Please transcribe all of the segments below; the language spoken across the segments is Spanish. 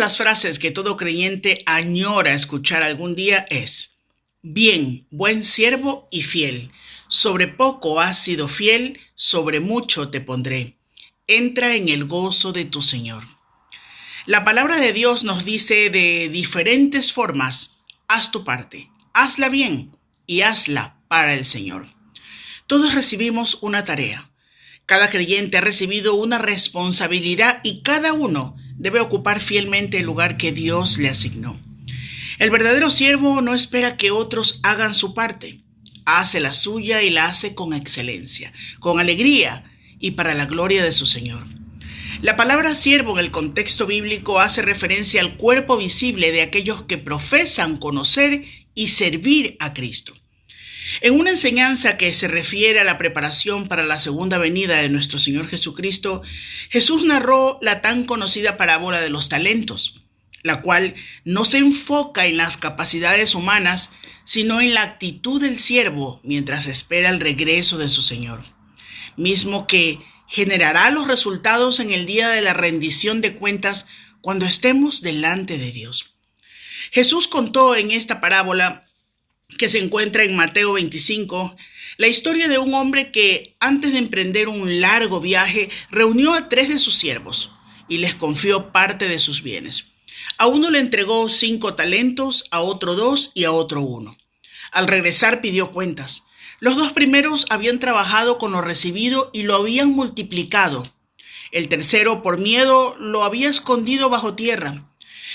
las frases que todo creyente añora escuchar algún día es: bien, buen siervo y fiel. Sobre poco has sido fiel, sobre mucho te pondré. Entra en el gozo de tu Señor. La palabra de Dios nos dice de diferentes formas: haz tu parte, hazla bien y hazla para el Señor. Todos recibimos una tarea. Cada creyente ha recibido una responsabilidad y cada uno debe ocupar fielmente el lugar que Dios le asignó. El verdadero siervo no espera que otros hagan su parte. Hace la suya y la hace con excelencia, con alegría y para la gloria de su Señor. La palabra siervo en el contexto bíblico hace referencia al cuerpo visible de aquellos que profesan conocer y servir a Cristo. En una enseñanza que se refiere a la preparación para la segunda venida de nuestro Señor Jesucristo, Jesús narró la tan conocida parábola de los talentos, la cual no se enfoca en las capacidades humanas, sino en la actitud del siervo mientras espera el regreso de su Señor, mismo que generará los resultados en el día de la rendición de cuentas cuando estemos delante de Dios. Jesús contó en esta parábola, que se encuentra en Mateo 25, la historia de un hombre que, antes de emprender un largo viaje, reunió a 3 de sus siervos y les confió parte de sus bienes. A uno le entregó 5 talentos, a otro 2 y a otro 1. Al regresar pidió cuentas. Los 2 primeros habían trabajado con lo recibido y lo habían multiplicado. El tercero, por miedo, lo había escondido bajo tierra.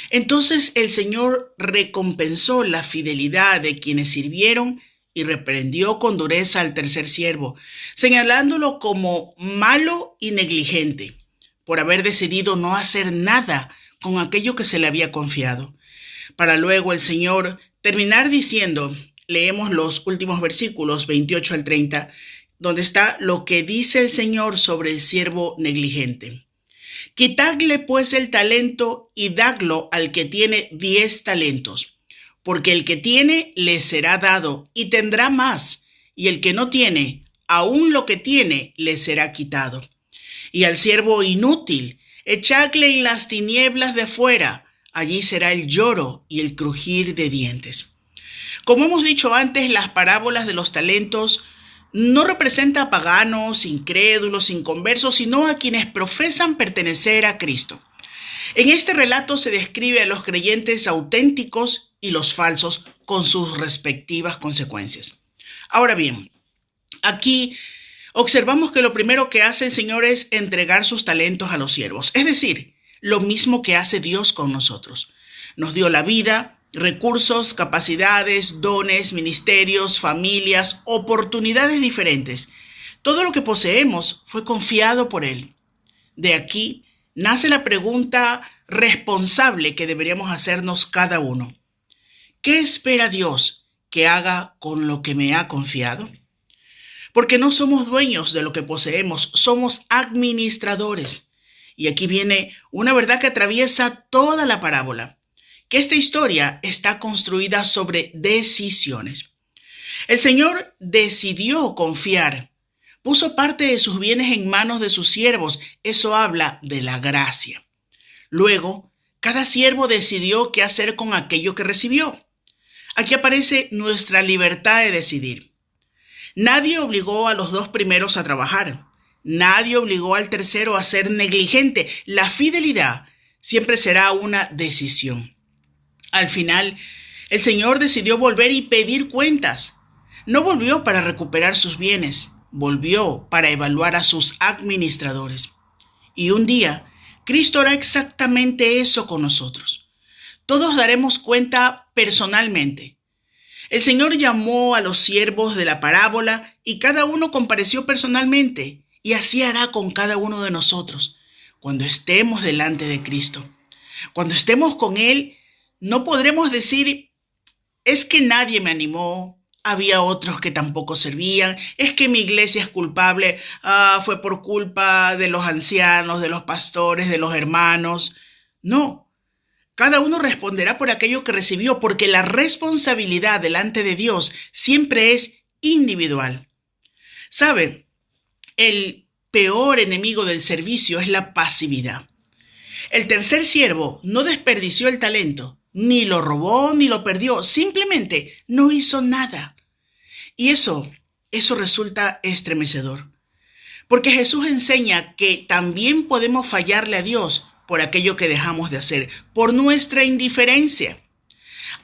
Entonces el Señor recompensó la fidelidad de quienes sirvieron y reprendió con dureza al tercer siervo, señalándolo como malo y negligente, por haber decidido no hacer nada con aquello que se le había confiado. Para luego el Señor terminar diciendo, leemos los últimos versículos 28 al 30, donde está lo que dice el Señor sobre el siervo negligente. Quitadle pues el talento y dadlo al que tiene 10 talentos, porque el que tiene le será dado y tendrá más, y el que no tiene, aún lo que tiene le será quitado. Y al siervo inútil, echadle en las tinieblas de fuera, allí será el lloro y el crujir de dientes. Como hemos dicho antes, las parábolas de los talentos no representa a paganos, incrédulos, inconversos, sino a quienes profesan pertenecer a Cristo. En este relato se describe a los creyentes auténticos y los falsos con sus respectivas consecuencias. Ahora bien, aquí observamos que lo primero que hace el Señor es entregar sus talentos a los siervos, es decir, lo mismo que hace Dios con nosotros. Nos dio la vida, recursos, capacidades, dones, ministerios, familias, oportunidades diferentes. Todo lo que poseemos fue confiado por Él. De aquí nace la pregunta responsable que deberíamos hacernos cada uno. ¿Qué espera Dios que haga con lo que me ha confiado? Porque no somos dueños de lo que poseemos, somos administradores. Y aquí viene una verdad que atraviesa toda la parábola, que esta historia está construida sobre decisiones. El Señor decidió confiar, puso parte de sus bienes en manos de sus siervos. Eso habla de la gracia. Luego, cada siervo decidió qué hacer con aquello que recibió. Aquí aparece nuestra libertad de decidir. Nadie obligó a los 2 primeros a trabajar. Nadie obligó al tercero a ser negligente. La fidelidad siempre será una decisión. Al final, el Señor decidió volver y pedir cuentas. No volvió para recuperar sus bienes, volvió para evaluar a sus administradores. Y un día, Cristo hará exactamente eso con nosotros. Todos daremos cuenta personalmente. El Señor llamó a los siervos de la parábola y cada uno compareció personalmente, y así hará con cada uno de nosotros cuando estemos delante de Cristo. Cuando estemos con Él, no podremos decir, es que nadie me animó, había otros que tampoco servían, es que mi iglesia es culpable, fue por culpa de los ancianos, de los pastores, de los hermanos. No, cada uno responderá por aquello que recibió, porque la responsabilidad delante de Dios siempre es individual. ¿Sabe? El peor enemigo del servicio es la pasividad. El tercer siervo no desperdició el talento, ni lo robó ni lo perdió, simplemente no hizo nada. Y eso resulta estremecedor, porque Jesús enseña que también podemos fallarle a Dios por aquello que dejamos de hacer, por nuestra indiferencia.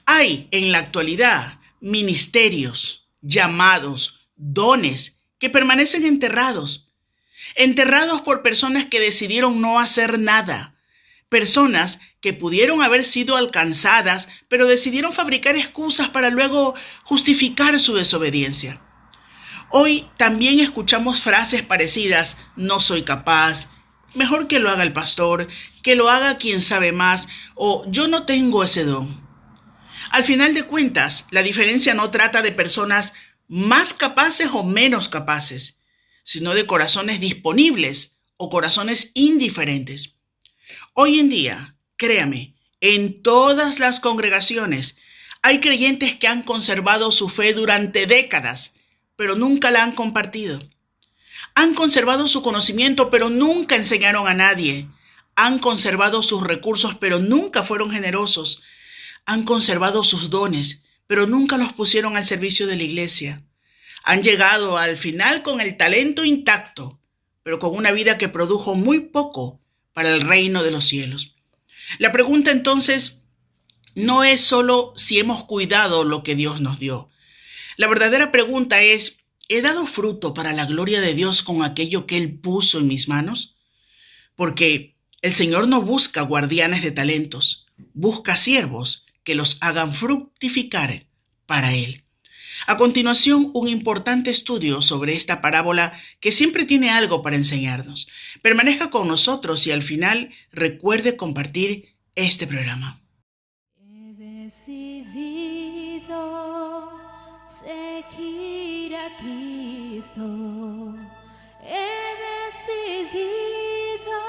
Hay en la actualidad ministerios, llamados, dones que permanecen enterrados por personas que decidieron no hacer nada, personas que pudieron haber sido alcanzadas, pero decidieron fabricar excusas para luego justificar su desobediencia. Hoy también escuchamos frases parecidas: no soy capaz, mejor que lo haga el pastor, que lo haga quien sabe más, o yo no tengo ese don. Al final de cuentas, la diferencia no trata de personas más capaces o menos capaces, sino de corazones disponibles o corazones indiferentes. Hoy en día, créame, en todas las congregaciones hay creyentes que han conservado su fe durante décadas, pero nunca la han compartido. Han conservado su conocimiento, pero nunca enseñaron a nadie. Han conservado sus recursos, pero nunca fueron generosos. Han conservado sus dones, pero nunca los pusieron al servicio de la iglesia. Han llegado al final con el talento intacto, pero con una vida que produjo muy poco para el reino de los cielos. La pregunta entonces no es solo si hemos cuidado lo que Dios nos dio. La verdadera pregunta es: ¿he dado fruto para la gloria de Dios con aquello que Él puso en mis manos? Porque el Señor no busca guardianes de talentos, busca siervos que los hagan fructificar para Él. A continuación, un importante estudio sobre esta parábola que siempre tiene algo para enseñarnos. Permanezca con nosotros y al final recuerde compartir este programa. He decidido seguir a Cristo. He decidido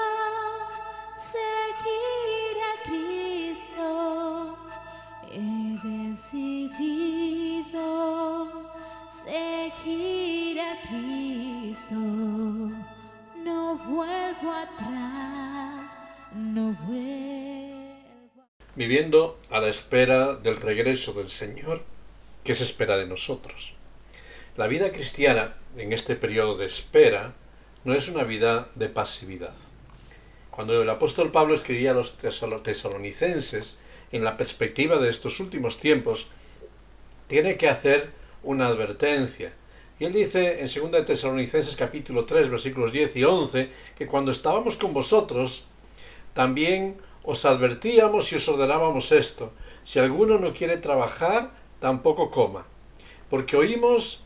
seguir a Cristo. He decidido seguir a Cristo. No vuelvo atrás, no vuelvo. Viviendo a la espera del regreso del Señor, ¿qué se espera de nosotros? La vida cristiana, en este periodo de espera, no es una vida de pasividad. Cuando el apóstol Pablo escribía a los tesalonicenses, en la perspectiva de estos últimos tiempos, tiene que hacer una advertencia. Y él dice en 2 de Tesalonicenses capítulo 3, versículos 10 y 11, que cuando estábamos con vosotros, también os advertíamos y os ordenábamos esto: si alguno no quiere trabajar, tampoco coma. Porque oímos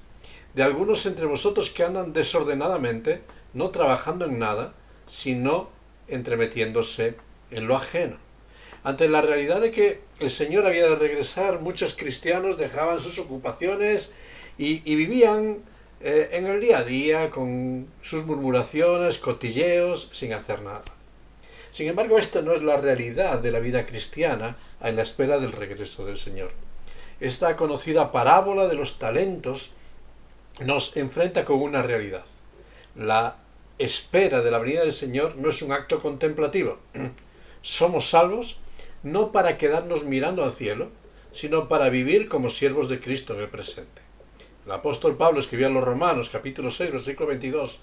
de algunos entre vosotros que andan desordenadamente, no trabajando en nada, sino entremetiéndose en lo ajeno. Ante la realidad de que el Señor había de regresar, muchos cristianos dejaban sus ocupaciones y vivían en el día a día con sus murmuraciones, cotilleos, sin hacer nada. Sin embargo, esta no es la realidad de la vida cristiana en la espera del regreso del Señor. Esta conocida parábola de los talentos nos enfrenta con una realidad. La espera de la venida del Señor no es un acto contemplativo. Somos salvos no para quedarnos mirando al cielo, sino para vivir como siervos de Cristo en el presente. El apóstol Pablo escribió a los Romanos, capítulo 6, versículo 22,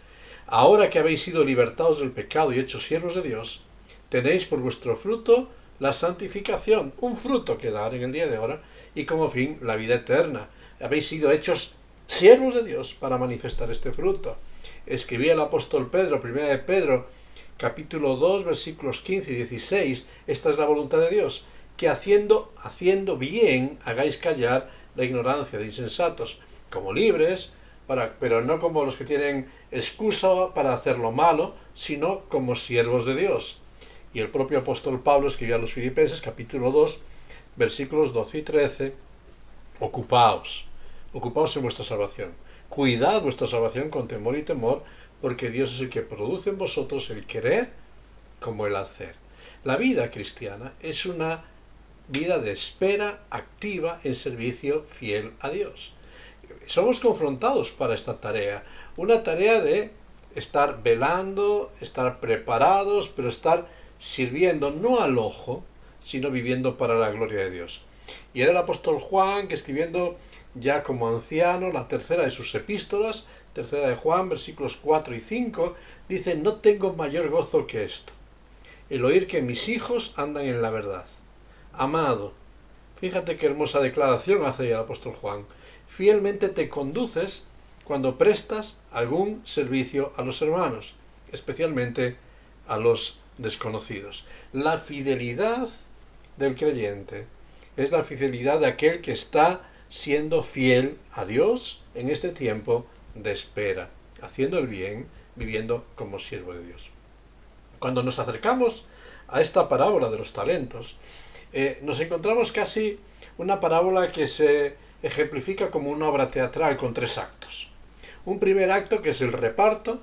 ahora que habéis sido libertados del pecado y hechos siervos de Dios, tenéis por vuestro fruto la santificación, un fruto que dar en el día de ahora, y como fin la vida eterna. Habéis sido hechos siervos de Dios para manifestar este fruto. Escribía el apóstol Pedro, 1 de Pedro, capítulo 2, versículos 15 y 16, esta es la voluntad de Dios, que haciendo bien hagáis callar la ignorancia de insensatos, como libres, pero no como los que tienen excusa para hacer lo malo, sino como siervos de Dios. Y el propio apóstol Pablo escribió a los Filipenses, capítulo 2, versículos 12 y 13, ocupaos en vuestra salvación, cuidad vuestra salvación con temor y temor, porque Dios es el que produce en vosotros el querer como el hacer. La vida cristiana es una vida de espera activa en servicio fiel a Dios. Somos confrontados para esta tarea, una tarea de estar velando, estar preparados, pero estar sirviendo no al ojo, sino viviendo para la gloria de Dios. Y era el apóstol Juan que, escribiendo ya como anciano la tercera de sus epístolas, tercera de Juan, versículos 4 y 5, dice: no tengo mayor gozo que esto, el oír que mis hijos andan en la verdad. Amado, fíjate qué hermosa declaración hace el apóstol Juan: fielmente te conduces cuando prestas algún servicio a los hermanos, especialmente a los desconocidos. La fidelidad del creyente es la fidelidad de aquel que está siendo fiel a Dios en este tiempo de espera, haciendo el bien, viviendo como siervo de Dios. Cuando nos acercamos a esta parábola de los talentos, nos encontramos casi una parábola que se ejemplifica como una obra teatral con 3 actos. Un primer acto, que es el reparto,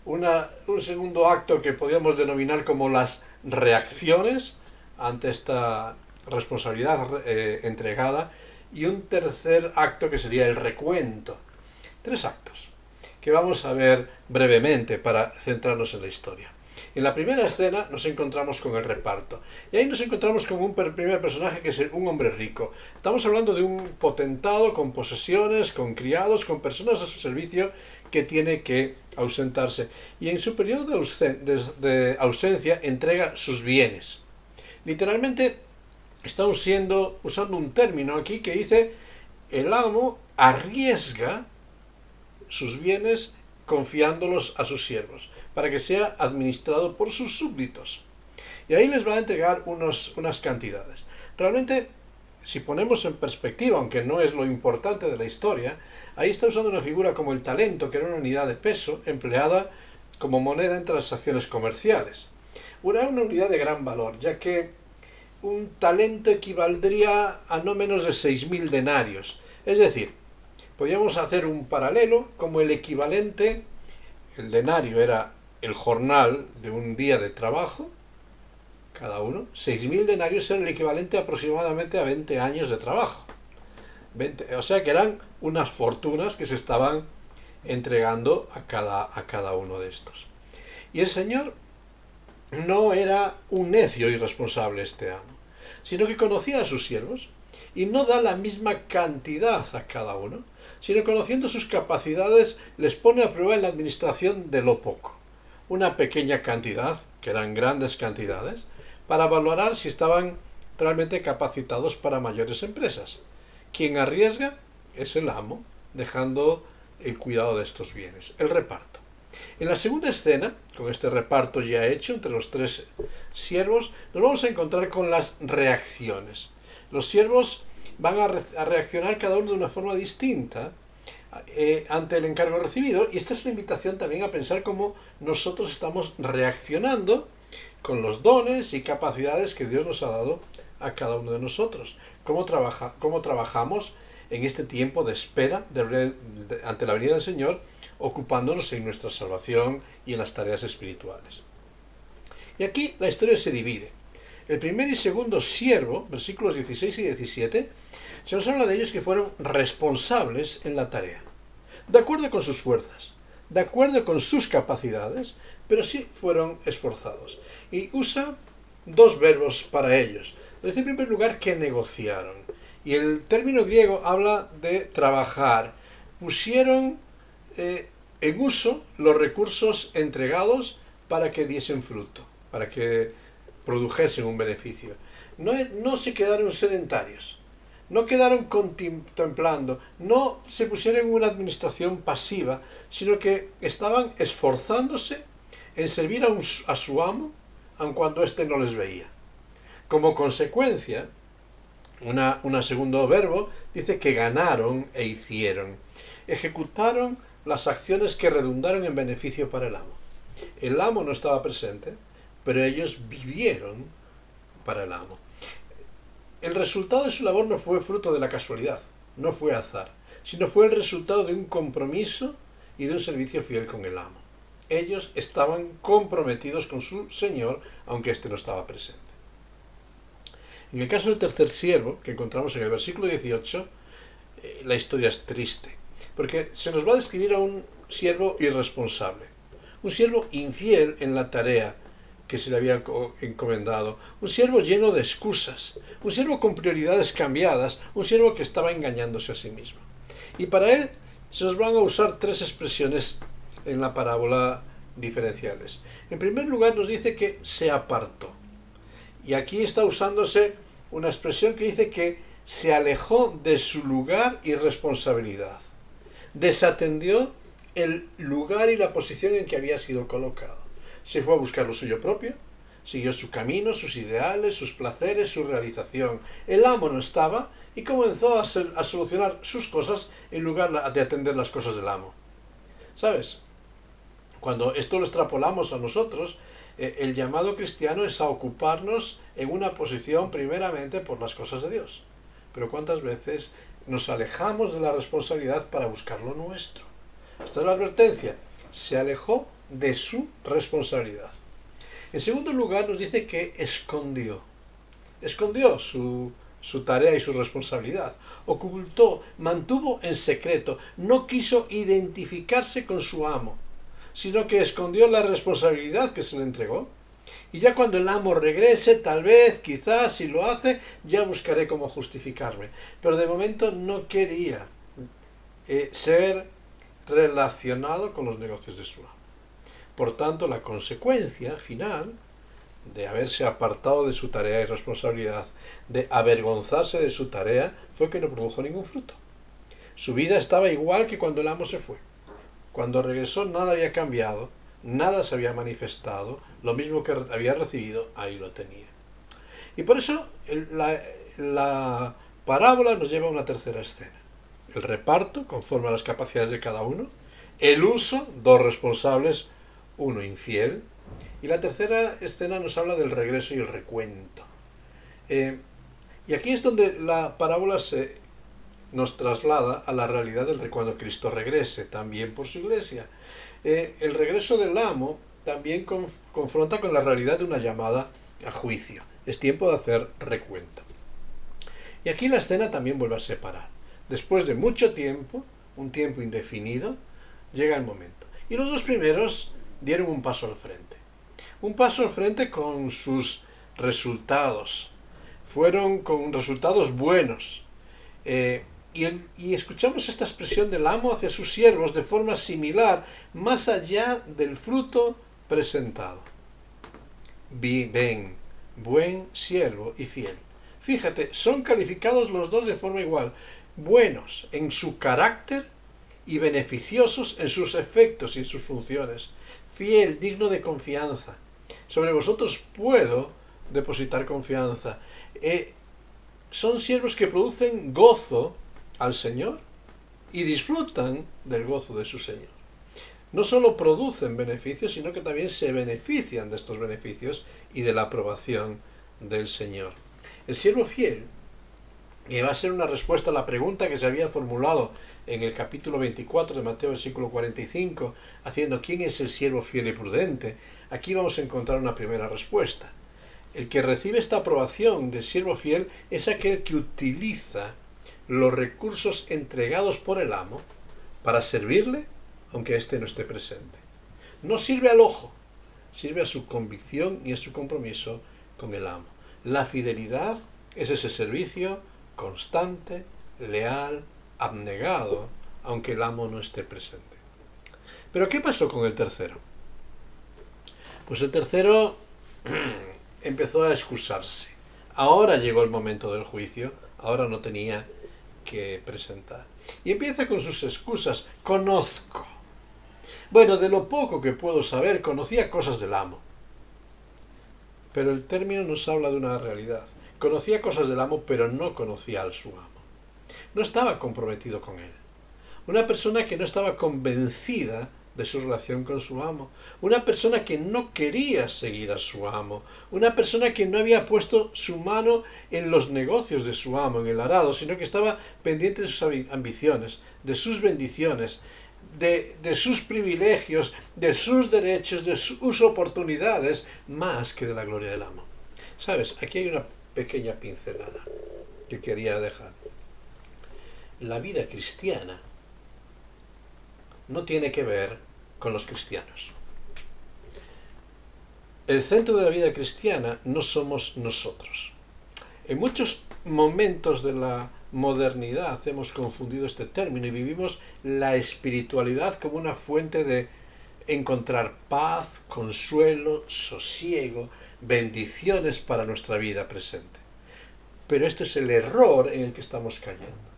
un segundo acto que podríamos denominar como las reacciones ante esta responsabilidad entregada, y un tercer acto que sería el recuento. 3 actos que vamos a ver brevemente para centrarnos en la historia. En la primera escena nos encontramos con el reparto, y ahí nos encontramos con un primer personaje que es un hombre rico. Estamos hablando de un potentado con posesiones, con criados, con personas a su servicio, que tiene que ausentarse, y en su periodo de ausencia entrega sus bienes. Literalmente estamos usando un término aquí que dice: el amo arriesga sus bienes confiándolos a sus siervos, para que sea administrado por sus súbditos. Y ahí les va a entregar unas cantidades. Realmente, si ponemos en perspectiva, aunque no es lo importante de la historia, ahí está usando una figura como el talento, que era una unidad de peso empleada como moneda en transacciones comerciales. Una unidad de gran valor, ya que un talento equivaldría a no menos de 6.000 denarios. Es decir, podríamos hacer un paralelo como el equivalente. El denario era el jornal de un día de trabajo, cada uno. 6.000 denarios era el equivalente aproximadamente a 20 años de trabajo. O sea que eran unas fortunas que se estaban entregando a cada uno de estos. Y el Señor no era un necio irresponsable, este amo, sino que conocía a sus siervos y no da la misma cantidad a cada uno, sino conociendo sus capacidades les pone a prueba en la administración de lo poco, una pequeña cantidad, que eran grandes cantidades, para valorar si estaban realmente capacitados para mayores empresas. Quien arriesga es el amo, dejando el cuidado de estos bienes, el reparto. En la segunda escena, con este reparto ya hecho entre los 3 siervos, nos vamos a encontrar con las reacciones. Los siervos van a reaccionar cada uno de una forma distinta ante el encargo recibido, y esta es la invitación también a pensar cómo nosotros estamos reaccionando con los dones y capacidades que Dios nos ha dado a cada uno de nosotros. Cómo trabajamos en este tiempo de espera ante la venida del Señor, ocupándonos en nuestra salvación y en las tareas espirituales. Y aquí la historia se divide. El primer y segundo siervo, versículos 16 y 17, se nos habla de ellos que fueron responsables en la tarea, de acuerdo con sus fuerzas, de acuerdo con sus capacidades, pero sí fueron esforzados. Y usa 2 verbos para ellos. Dice en primer lugar que negociaron. Y el término griego habla de trabajar. Pusieron en uso los recursos entregados para que diesen fruto, para que produjesen un beneficio. No se quedaron sedentarios, no quedaron contemplando, no se pusieron en una administración pasiva, sino que estaban esforzándose en servir a su amo, aun cuando éste no les veía. Como consecuencia, un segundo verbo dice que ganaron e hicieron. Ejecutaron las acciones que redundaron en beneficio para el amo. El amo no estaba presente, pero ellos vivieron para el amo. El resultado de su labor no fue fruto de la casualidad, no fue azar, sino fue el resultado de un compromiso y de un servicio fiel con el amo. Ellos estaban comprometidos con su Señor, aunque éste no estaba presente. En el caso del tercer siervo, que encontramos en el versículo 18, la historia es triste, porque se nos va a describir a un siervo irresponsable, un siervo infiel en la tarea, que se le había encomendado, un siervo lleno de excusas, un siervo con prioridades cambiadas, un siervo que estaba engañándose a sí mismo. Y para él se nos van a usar tres expresiones en la parábola diferenciales. En primer lugar nos dice que se apartó. Y aquí está usándose una expresión que dice que se alejó de su lugar y responsabilidad. Desatendió el lugar y la posición en que había sido colocado. Se fue a buscar lo suyo propio, siguió su camino, sus ideales, sus placeres, su realización. El amo no estaba y comenzó a solucionar sus cosas en lugar de atender las cosas del amo. ¿Sabes? Cuando esto lo extrapolamos a nosotros, el llamado cristiano es a ocuparnos en una posición primeramente por las cosas de Dios. Pero ¿cuántas veces nos alejamos de la responsabilidad para buscar lo nuestro? Esta es la advertencia. Se alejó de su responsabilidad. En segundo lugar nos dice que escondió su tarea y su responsabilidad. Ocultó, mantuvo en secreto, no quiso identificarse con su amo, sino que escondió la responsabilidad que se le entregó. Y ya cuando el amo regrese, tal vez, quizás, si lo hace, ya buscaré cómo justificarme. Pero de momento no quería ser relacionado con los negocios de su amo. Por tanto, la consecuencia final de haberse apartado de su tarea y responsabilidad, de avergonzarse de su tarea, fue que no produjo ningún fruto. Su vida estaba igual que cuando el amo se fue. Cuando regresó nada había cambiado, nada se había manifestado, lo mismo que había recibido, ahí lo tenía. Y por eso la parábola nos lleva a una tercera escena. El reparto, conforme a las capacidades de cada uno, el uso, dos responsables, uno infiel, y la tercera escena nos habla del regreso y el recuento. Y aquí es donde la parábola nos traslada a la realidad cuando Cristo regrese, también por su iglesia. El regreso del amo también confronta con la realidad de una llamada a juicio. Es tiempo de hacer recuento. Y aquí la escena también vuelve a separar. Después de mucho tiempo, un tiempo indefinido, llega el momento. Y los dos primeros dieron un paso al frente. Un paso al frente con sus resultados. Fueron con resultados buenos. Y escuchamos esta expresión del amo hacia sus siervos de forma similar, más allá del fruto presentado. Ven, buen siervo y fiel. Fíjate, son calificados los dos de forma igual. Buenos en su carácter y beneficiosos en sus efectos y en sus funciones. Fiel, digno de confianza. Sobre vosotros puedo depositar confianza. Son siervos que producen gozo al Señor y disfrutan del gozo de su Señor. No solo producen beneficios, sino que también se benefician de estos beneficios y de la aprobación del Señor. El siervo fiel, que va a ser una respuesta a la pregunta que se había formulado en el capítulo 24 de Mateo, versículo 45, haciendo ¿quién es el siervo fiel y prudente? Aquí vamos a encontrar una primera respuesta. El que recibe esta aprobación de siervo fiel es aquel que utiliza los recursos entregados por el amo para servirle, aunque éste no esté presente. No sirve al ojo, sirve a su convicción y a su compromiso con el amo. La fidelidad es ese servicio constante, leal, abnegado, aunque el amo no esté presente. Pero ¿qué pasó con el tercero? Pues el tercero empezó a excusarse. Ahora llegó el momento del juicio, ahora no tenía que presentar. Y empieza con sus excusas. Conozco. Bueno, de lo poco que puedo saber, conocía cosas del amo. Pero el término nos habla de una realidad. Conocía cosas del amo, pero no conocía a su amo. No estaba comprometido con él. Una persona que no estaba convencida de su relación con su amo. Una persona que no quería seguir a su amo. Una persona que no había puesto su mano en los negocios de su amo, en el arado, sino que estaba pendiente de sus ambiciones, de sus bendiciones, de sus privilegios, de sus derechos, de sus oportunidades, más que de la gloria del amo. ¿Sabes? Aquí hay una pequeña pincelada que quería dejar. La vida cristiana no tiene que ver con los cristianos. el centro de la vida cristiana no somos nosotros. En muchos momentos de la modernidad hemos confundido este término y vivimos la espiritualidad como una fuente de encontrar paz, consuelo, sosiego, bendiciones para nuestra vida presente. Pero este es el error en el que estamos cayendo.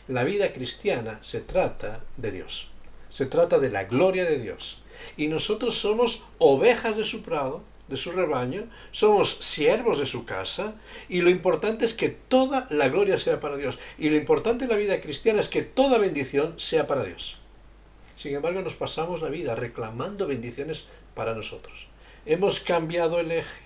La vida cristiana se trata de Dios, se trata de la gloria de Dios. Y nosotros somos ovejas de su prado, de su rebaño, somos siervos de su casa, y lo importante es que toda la gloria sea para Dios. Y lo importante en la vida cristiana es que toda bendición sea para Dios. Sin embargo, nos pasamos la vida reclamando bendiciones para nosotros. Hemos cambiado el eje.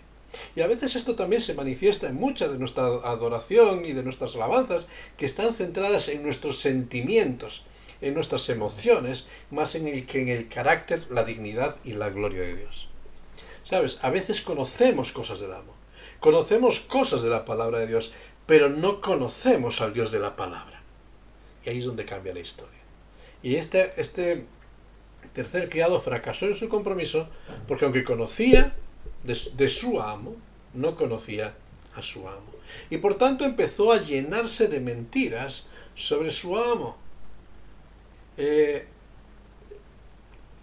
Y a veces esto también se manifiesta en mucha de nuestra adoración y de nuestras alabanzas, que están centradas en nuestros sentimientos, en nuestras emociones, más en el carácter, la dignidad y la gloria de Dios. ¿Sabes? A veces conocemos cosas del amo, conocemos cosas de la palabra de Dios, pero no conocemos al Dios de la palabra. Y ahí es donde cambia la historia. Y este tercer criado fracasó en su compromiso, porque aunque conocía de su amo, no conocía a su amo. Y por tanto empezó a llenarse de mentiras sobre su amo.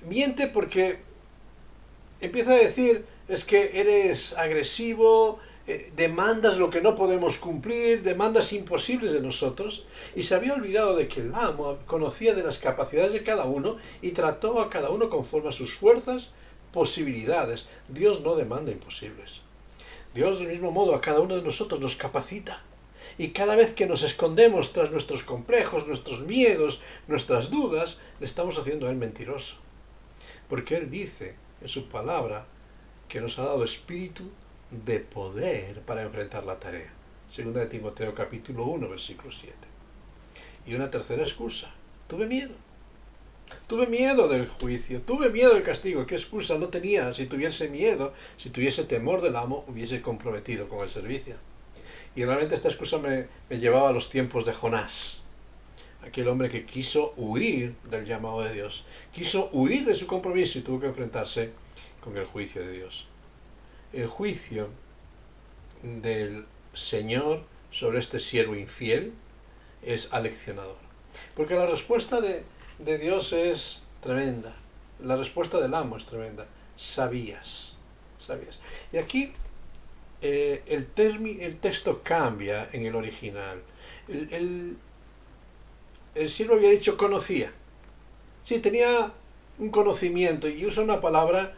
Miente porque empieza a decir, es que eres agresivo, demandas lo que no podemos cumplir, demandas imposibles de nosotros, y se había olvidado de que el amo conocía de las capacidades de cada uno y trató a cada uno conforme a sus fuerzas, posibilidades. Dios no demanda imposibles. Dios del mismo modo a cada uno de nosotros nos capacita. Y cada vez que nos escondemos tras nuestros complejos, nuestros miedos, nuestras dudas, le estamos haciendo a Él mentiroso. Porque Él dice en su palabra que nos ha dado espíritu de poder para enfrentar la tarea. Segunda de Timoteo capítulo 1, versículo 7. Y una tercera excusa. Tuve miedo. Tuve miedo del juicio, tuve miedo del castigo. ¿Qué excusa no tenía? Si tuviese miedo, si tuviese temor del amo, hubiese comprometido con el servicio. Y realmente esta excusa me llevaba a los tiempos de Jonás. Aquel hombre que quiso huir del llamado de Dios. Quiso huir de su compromiso y tuvo que enfrentarse con el juicio de Dios. El juicio del Señor sobre este siervo infiel es aleccionador. Porque la respuesta de Dios es tremenda. La respuesta del amo es tremenda. Sabías. Y aquí el texto cambia en el original. El siervo había dicho conocía. Sí, tenía un conocimiento y usa una palabra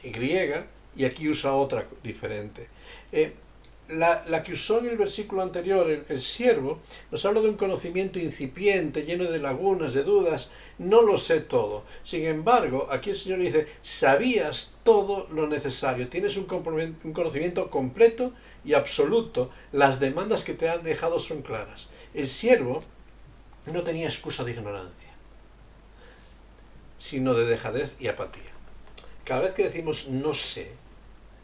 griega y aquí usa otra diferente. La que usó en el versículo anterior, el siervo, nos habla de un conocimiento incipiente, lleno de lagunas, de dudas. No lo sé todo. Sin embargo, aquí el Señor dice, sabías todo lo necesario. Tienes un conocimiento completo y absoluto. Las demandas que te han dejado son claras. El siervo no tenía excusa de ignorancia, sino de dejadez y apatía. Cada vez que decimos no sé,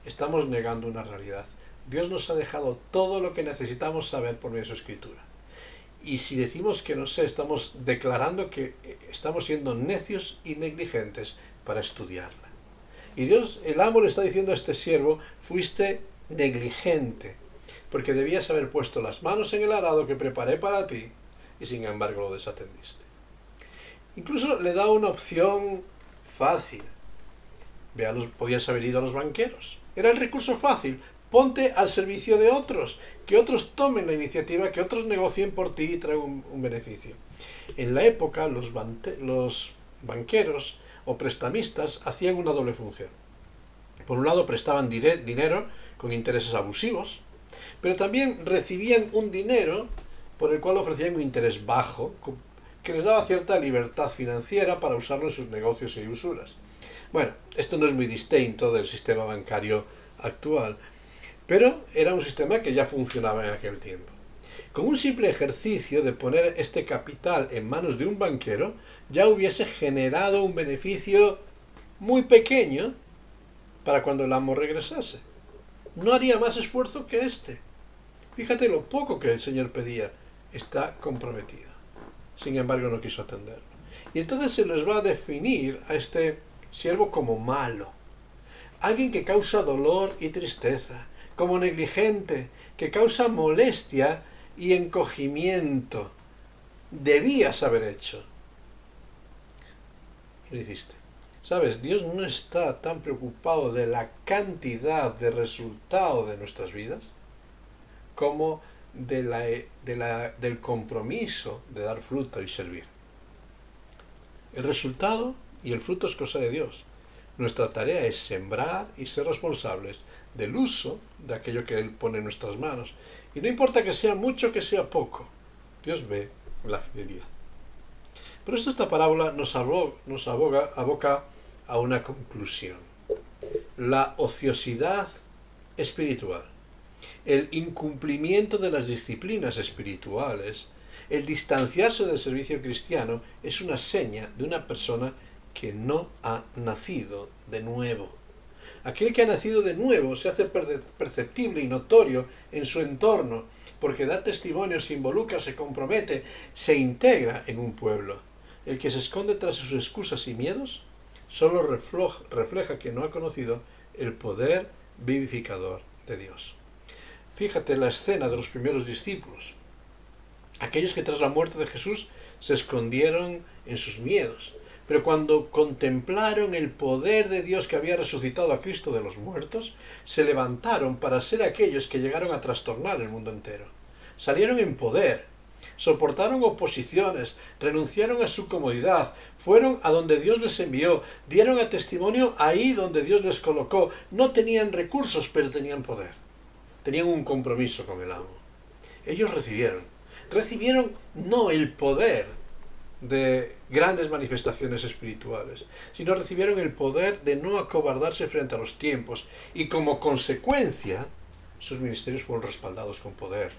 estamos negando una realidad. Dios nos ha dejado todo lo que necesitamos saber por medio de su escritura. Y si decimos que no sé, estamos declarando que estamos siendo necios y negligentes para estudiarla. Y Dios, el amo, le está diciendo a este siervo, fuiste negligente, porque debías haber puesto las manos en el arado que preparé para ti, y sin embargo lo desatendiste. Incluso le da una opción fácil. Podías haber ido a los banqueros. Era el recurso fácil. Ponte al servicio de otros, que otros tomen la iniciativa, que otros negocien por ti y traigan un beneficio. En la época los banqueros o prestamistas hacían una doble función. Por un lado prestaban dinero con intereses abusivos, pero también recibían un dinero por el cual ofrecían un interés bajo, que les daba cierta libertad financiera para usarlo en sus negocios y usuras. Bueno, esto no es muy distinto del sistema bancario actual, pero era un sistema que ya funcionaba en aquel tiempo. Con un simple ejercicio de poner este capital en manos de un banquero, ya hubiese generado un beneficio muy pequeño para cuando el amo regresase. No haría más esfuerzo que este. Fíjate lo poco que el Señor pedía. Está comprometido. Sin embargo, no quiso atenderlo. Y entonces se les va a definir a este siervo como malo. alguien que causa dolor y tristeza, como negligente, que causa molestia y encogimiento. Debías haber hecho. Y lo hiciste. ¿Sabes? Dios no está tan preocupado de la cantidad de resultado de nuestras vidas como del compromiso de dar fruto y servir. El resultado y el fruto es cosa de Dios. Nuestra tarea es sembrar y ser responsables del uso de aquello que Él pone en nuestras manos. Y no importa que sea mucho o que sea poco, Dios ve la fidelidad. Por eso esta parábola nos aboca a una conclusión. La ociosidad espiritual, el incumplimiento de las disciplinas espirituales, el distanciarse del servicio cristiano es una seña de una persona que no ha nacido de nuevo. Aquel que ha nacido de nuevo se hace perceptible y notorio en su entorno, porque da testimonio, se involucra, se compromete, se integra en un pueblo. El que se esconde tras sus excusas y miedos solo refleja que no ha conocido el poder vivificador de Dios. Fíjate la escena de los primeros discípulos. Aquellos que tras la muerte de Jesús se escondieron en sus miedos, pero cuando contemplaron el poder de Dios que había resucitado a Cristo de los muertos, se levantaron para ser aquellos que llegaron a trastornar el mundo entero. Salieron en poder, soportaron oposiciones, renunciaron a su comodidad, fueron a donde Dios les envió, dieron a testimonio ahí donde Dios les colocó. No tenían recursos, pero tenían poder. Tenían un compromiso con el amo. Ellos recibieron no el poder de grandes manifestaciones espirituales, sino recibieron el poder de no acobardarse frente a los tiempos, y como consecuencia sus ministerios fueron respaldados con poder,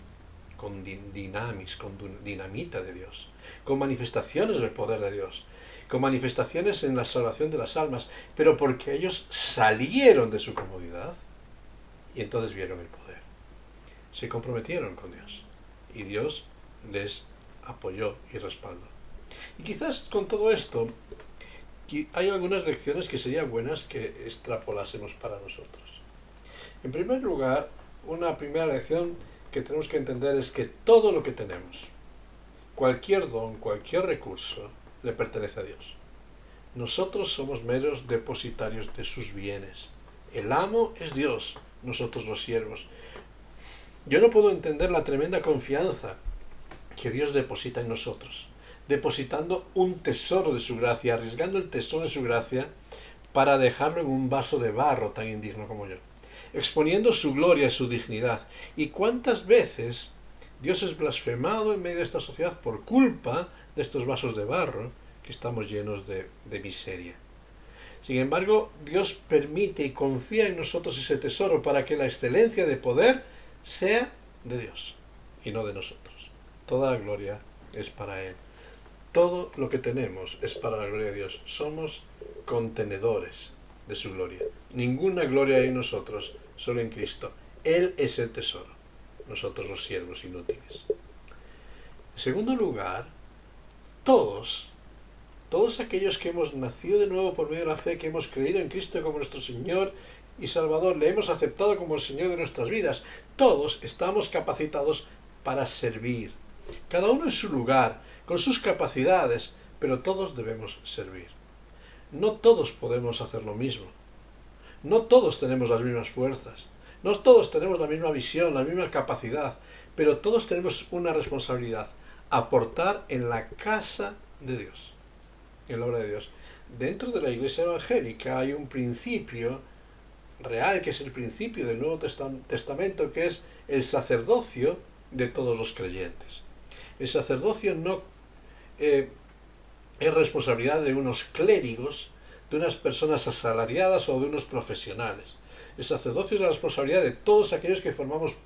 con dinamita de Dios, con manifestaciones del poder de Dios, con manifestaciones en la salvación de las almas, pero porque ellos salieron de su comodidad y entonces vieron el poder. Se comprometieron con Dios y Dios les apoyó y respaldó. Y quizás con todo esto hay algunas lecciones que serían buenas que extrapolásemos para nosotros. En primer lugar, una primera lección que tenemos que entender es que todo lo que tenemos, cualquier don, cualquier recurso, le pertenece a Dios. Nosotros somos meros depositarios de sus bienes. El amo es Dios, nosotros los siervos. Yo no puedo entender la tremenda confianza que Dios deposita en nosotros, depositando un tesoro de su gracia, arriesgando el tesoro de su gracia para dejarlo en un vaso de barro tan indigno como yo, exponiendo su gloria y su dignidad. ¿Y cuántas veces Dios es blasfemado en medio de esta sociedad por culpa de estos vasos de barro que estamos llenos de miseria? Sin embargo, Dios permite y confía en nosotros ese tesoro para que la excelencia de poder sea de Dios y no de nosotros. Toda la gloria es para Él. Todo lo que tenemos es para la gloria de Dios. Somos contenedores de su gloria. Ninguna gloria hay en nosotros, solo en Cristo. Él es el tesoro, nosotros los siervos inútiles. En segundo lugar, todos aquellos que hemos nacido de nuevo por medio de la fe, que hemos creído en Cristo como nuestro Señor y Salvador, le hemos aceptado como el Señor de nuestras vidas, todos estamos capacitados para servir. Cada uno en su lugar, con sus capacidades, pero todos debemos servir. No todos podemos hacer lo mismo. No todos tenemos las mismas fuerzas. No todos tenemos la misma visión, la misma capacidad, pero todos tenemos una responsabilidad: aportar en la casa de Dios, en la obra de Dios. Dentro de la Iglesia evangélica hay un principio real, que es el principio del Nuevo Testamento, que es el sacerdocio de todos los creyentes. El sacerdocio no es responsabilidad de unos clérigos, de unas personas asalariadas o de unos profesionales. El sacerdocio es la responsabilidad de todos aquellos que formamos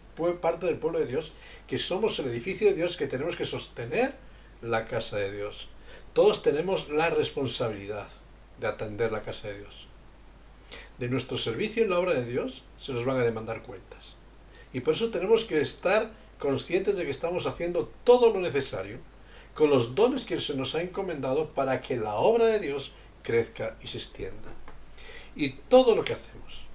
parte del pueblo de Dios, que somos el edificio de Dios, que tenemos que sostener la casa de Dios. Todos tenemos la responsabilidad de atender la casa de Dios. De nuestro servicio en la obra de Dios se nos van a demandar cuentas. Y por eso tenemos que estar conscientes de que estamos haciendo todo lo necesario con los dones que se nos ha encomendado para que la obra de Dios crezca y se extienda. Y todo lo que hacemos,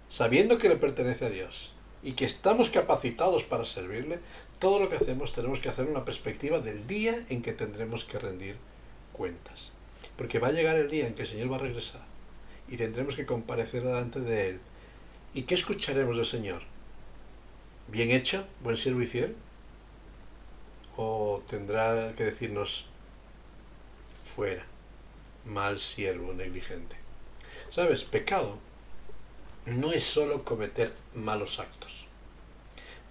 sabiendo que le pertenece a Dios y que estamos capacitados para servirle, todo lo que hacemos tenemos que hacer una perspectiva del día en que tendremos que rendir cuentas. Porque va a llegar el día en que el Señor va a regresar y tendremos que comparecer delante de Él. ¿Y qué escucharemos del Señor? ¿Bien hecho, buen siervo y fiel? ¿O tendrá que decirnos fuera, mal siervo, negligente? ¿Sabes? Pecado no es solo cometer malos actos.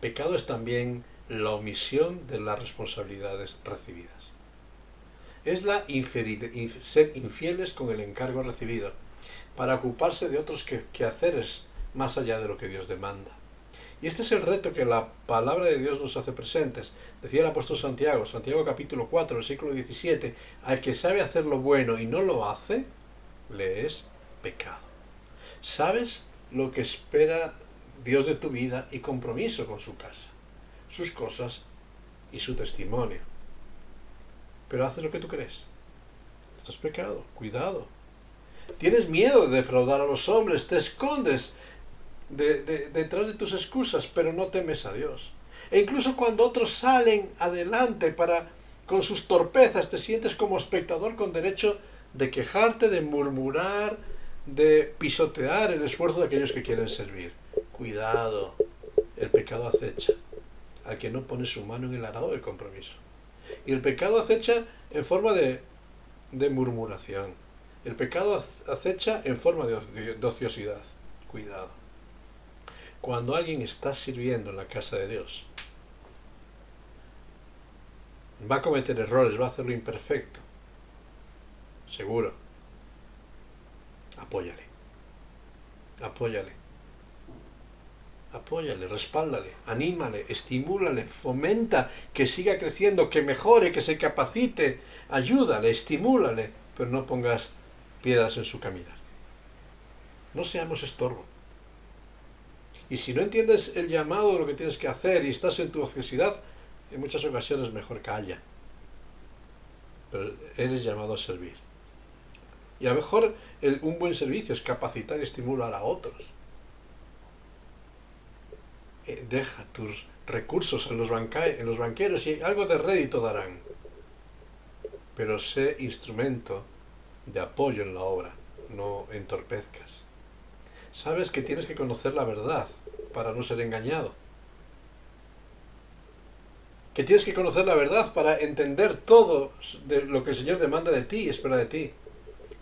Pecado es también la omisión de las responsabilidades recibidas. Es ser infieles con el encargo recibido para ocuparse de otros quehaceres más allá de lo que Dios demanda. Y este es el reto que la palabra de Dios nos hace presentes. Decía el apóstol Santiago, capítulo 4, versículo 17, al que sabe hacer lo bueno y no lo hace, le es pecado. ¿Sabes lo que espera Dios de tu vida y compromiso con su casa, sus cosas y su testimonio? Pero haces lo que tú crees. Esto es pecado, cuidado. Tienes miedo de defraudar a los hombres, te escondes detrás de tus excusas, pero no temes a Dios. E incluso cuando otros salen adelante con sus torpezas, te sientes como espectador con derecho de quejarte, de murmurar, de pisotear el esfuerzo de aquellos que quieren servir. Cuidado, el pecado acecha al que no pone su mano en el arado del compromiso. Y el pecado acecha en forma de murmuración. El pecado acecha en forma de ociosidad. Cuidado. Cuando alguien está sirviendo en la casa de Dios, va a cometer errores, va a hacerlo imperfecto. Seguro. Apóyale. Apóyale, respáldale, anímale, estimúlale, fomenta que siga creciendo, que mejore, que se capacite, ayúdale, estimúlale, pero no pongas piedras en su caminar. No seamos estorbo. Y si no entiendes el llamado de lo que tienes que hacer y estás en tu ociosidad, en muchas ocasiones mejor calla. Pero eres llamado a servir. Y a lo mejor un buen servicio es capacitar y estimular a otros. Deja tus recursos en los banqueros y algo de rédito darán. Pero sé instrumento de apoyo en la obra, no entorpezcas. Sabes que tienes que conocer la verdad para no ser engañado. Que tienes que conocer la verdad para entender todo de lo que el Señor demanda de ti y espera de ti.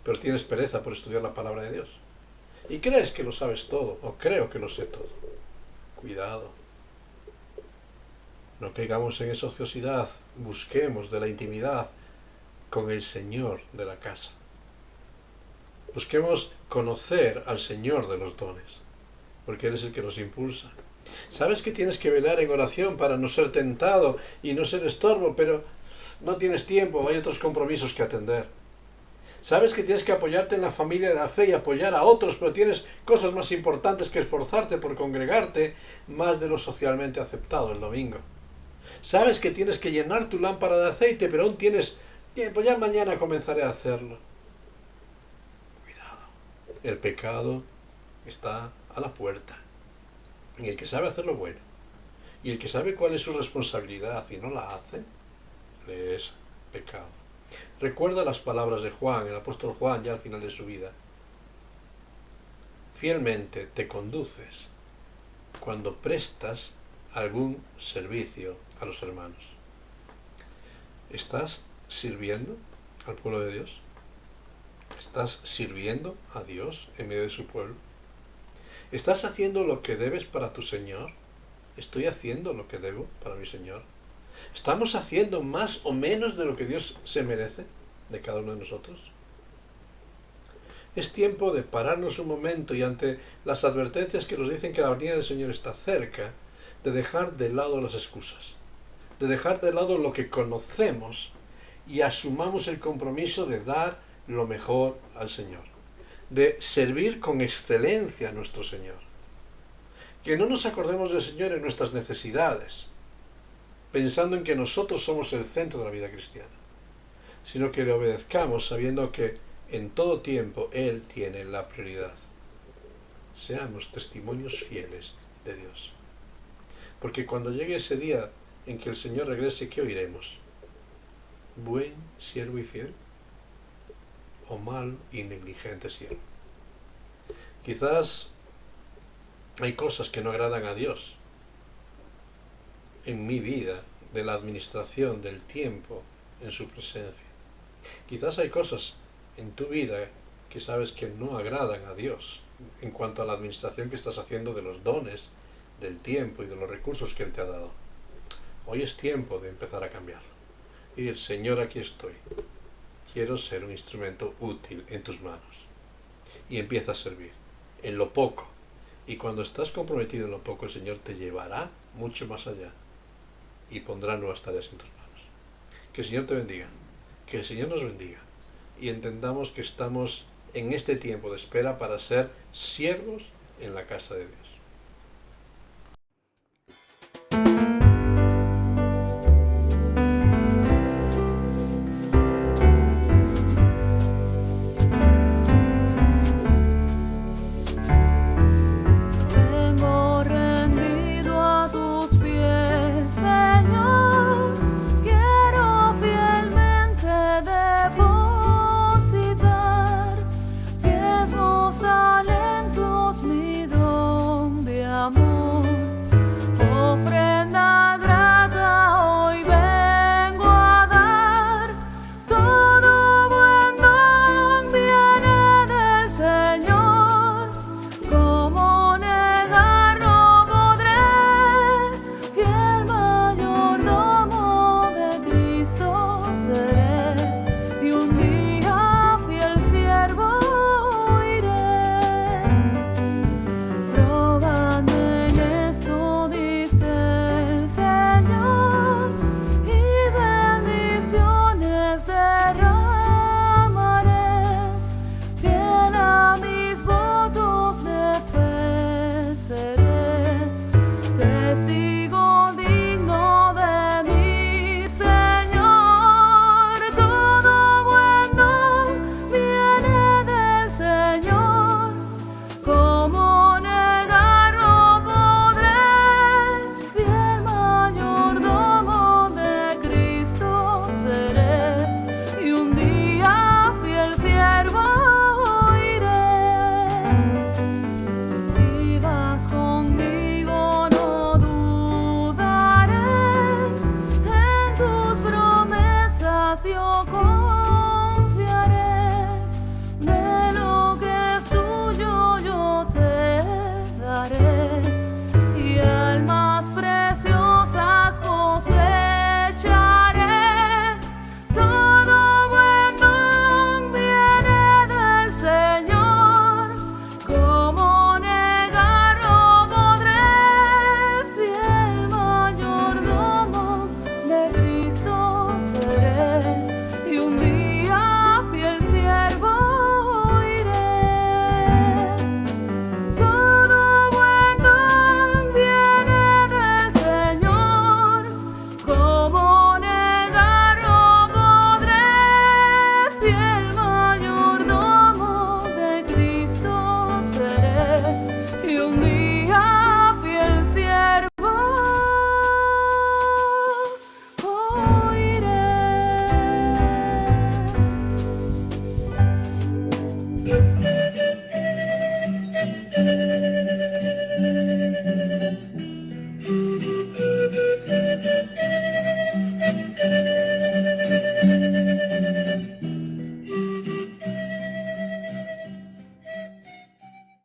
Pero tienes pereza por estudiar la palabra de Dios. Y crees que lo sabes todo, o creo que lo sé todo. Cuidado. No caigamos en esa ociosidad. Busquemos de la intimidad con el Señor de la casa. Busquemos conocer al Señor de los dones, porque Él es el que nos impulsa. Sabes que tienes que velar en oración para no ser tentado y no ser estorbo, pero no tienes tiempo, hay otros compromisos que atender. Sabes que tienes que apoyarte en la familia de la fe y apoyar a otros, pero tienes cosas más importantes que esforzarte por congregarte más de lo socialmente aceptado el domingo. Sabes que tienes que llenar tu lámpara de aceite, pero aún tienes tiempo, ya mañana comenzaré a hacerlo. Cuidado, el pecado está a la puerta. Y el que sabe hacer lo bueno y el que sabe cuál es su responsabilidad y no la hace, le es pecado. Recuerda las palabras de Juan, el apóstol Juan, ya al final de su vida. Fielmente te conduces cuando prestas algún servicio a los hermanos. ¿Estás sirviendo al pueblo de Dios? ¿Estás sirviendo a Dios en medio de su pueblo? ¿Estás haciendo lo que debes para tu Señor? ¿Estoy haciendo lo que debo para mi Señor? ¿Estamos haciendo más o menos de lo que Dios se merece de cada uno de nosotros? Es tiempo de pararnos un momento y ante las advertencias que nos dicen que la venida del Señor está cerca, de dejar de lado las excusas, de dejar de lado lo que conocemos y asumamos el compromiso de dar lo mejor al Señor, de servir con excelencia a nuestro Señor. Que no nos acordemos del Señor en nuestras necesidades, pensando en que nosotros somos el centro de la vida cristiana. sino que le obedezcamos sabiendo que en todo tiempo Él tiene la prioridad. Seamos testimonios fieles de Dios. Porque cuando llegue ese día en que el Señor regrese, ¿qué oiremos? ¿Buen siervo y fiel? ¿O mal y negligente siervo? Quizás hay cosas que no agradan a Dios en mi vida, de la administración del tiempo en su presencia. Quizás hay cosas en tu vida que sabes que no agradan a Dios en cuanto a la administración que estás haciendo de los dones, del tiempo y de los recursos que Él te ha dado. Hoy es tiempo de empezar a cambiarlo. Y decir, Señor, aquí estoy. Quiero ser un instrumento útil en tus manos. Y empieza a servir en lo poco. Y cuando estás comprometido en lo poco, el Señor te llevará mucho más allá y pondrá nuevas tareas en tus manos. Que el Señor te bendiga. Que el Señor nos bendiga. Y entendamos que estamos en este tiempo de espera para ser siervos en la casa de Dios.